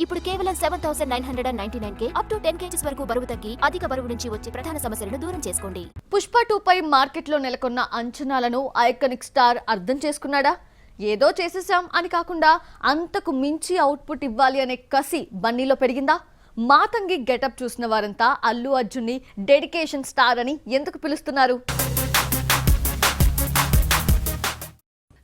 ఇప్పుడు కేవలం 7,999K up to 10 kgs వరకు బరువు తగ్గి అధిక బరువు నుంచి వచ్చే ప్రధాన సమస్యలను దూరం చేసుకోండి. పుష్ప 2 పై మార్కెట్లో నెలకొన్న అంచనాలను ఐకానిక్ స్టార్ అర్థం చేసుకున్నాడా? ఏదో చేసేసాం అని కాకుండా అంతకు మించి అవుట్పుట్ ఇవ్వాలి అనే కసి బన్నీలో పెరిగిందా? మాతంగి గెటప్ చూసిన వారంతా అల్లు అర్జున్ని డెడికేషన్ స్టార్ అని ఎందుకు పిలుస్తున్నారు?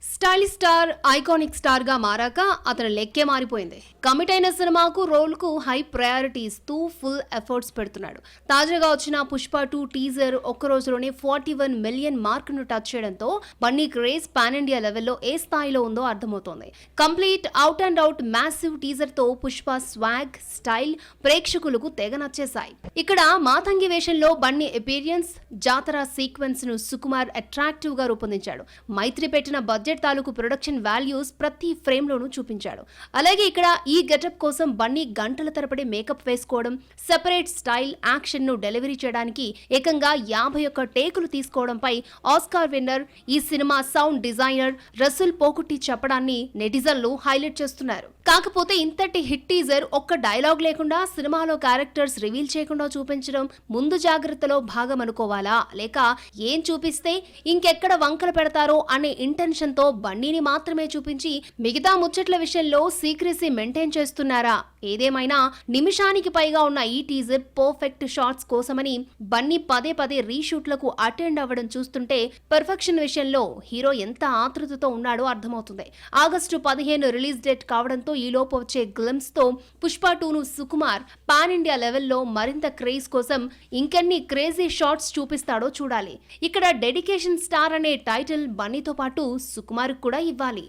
స్టైలిష్ స్టార్ ఐకానిక్ స్టార్ గా మారాక అతని లెక్కే మారిపోయింది. కమిట్ అయిన సినిమాకు రోల్ కు హై ప్రయారిటీ ఇస్తూ ఫుల్ ఎఫర్ట్స్ పెడుతున్నాడు. తాజాగా వచ్చిన పుష్ప 2 టీజర్ ఒక్క రోజులోనే 41 మిలియన్ మార్క్ ను టచ్ చేయడంతో బన్నీ క్రేజ్ పాన్ ఇండియా లెవెల్లో ఏ స్థాయిలో ఉందో అర్థమవుతోంది. Complete out and out massive teaser తో పుష్ప స్వాగ్ స్టైల్ ప్రేక్షకులకు తెగ నచ్చేశాయి. ఇక్కడ మాతంగి వేషంలో బన్నీ అపీరియన్స్, జాతర సీక్వెన్స్ ను సుకుమార్ అట్రాక్టివ్ గా రూపొందించాడు. మైత్రి పెట్టిన బడ్జెట్ తాలూకు ప్రొడక్షన్ వాల్యూస్ ప్రతి ఫ్రేమ్ లోనూ చూపించాడు. అలాగే ఇక్కడ ఈ గెటప్ కోసం బన్నీ గంటల తరబడి మేకప్ వేసుకోవడం, సెపరేట్ స్టైల్ యాక్షన్ ను డెలివరీ చేయడానికి ఏకంగా 51 టేకులు తీసుకోవడంపై ఆస్కార్ విన్నర్, ఈ సినిమా సౌండ్ డిజైనర్ రసూల్ పోకుట్టి చెప్పడాన్ని నెటిజన్లు హైలైట్ చేస్తున్నారు. కాకపోతే ఇంతటి హిట్ టీజర్ ఒక్క డైలాగ్ లేకుండా సినిమాలో క్యారెక్టర్స్ రివీల్ చేయకుండా చూపించడం ముందు జాగ్రత్తలో భాగం అనుకోవాలా, లేక ఏం చూపిస్తే ఇంకెక్కడ వంకలు పెడతారో అనే ఇంటెన్షన్ తో బన్నీని మాత్రమే చూపించి మిగతా ముచ్చట్ల విషయంలో సీక్రెసీ మెయింటైన్ చేస్తున్నారా? ఏదేమైనా నిమిషానికి పైగా ఉన్న ఈ టీజర్ పర్ఫెక్ట్ షాట్స్ కోసమని బన్నీ పదే పదే రీషూట్లకు అటెండ్ అవ్వడం చూస్తుంటే పర్ఫెక్షన్ విషయంలో హీరో ఎంత ఆతృతతో ఉన్నాడో అర్థమవుతుంది. ఆగస్టు 15 రిలీజ్ డేట్ కావడంతో ఈలోపు వచ్చే గ్లిమ్స్ తో పుష్ప 2 ను సుకుమార్ పాన్ ఇండియా లెవెల్లో మరింత క్రేజ్ కోసం ఇంకెన్ని క్రేజీ షాట్స్ చూపిస్తాడో చూడాలి. ఇక్కడ డెడికేషన్ స్టార్ అనే టైటిల్ బన్నీతో పాటు సుకుమార్ కూడా ఇవ్వాలి.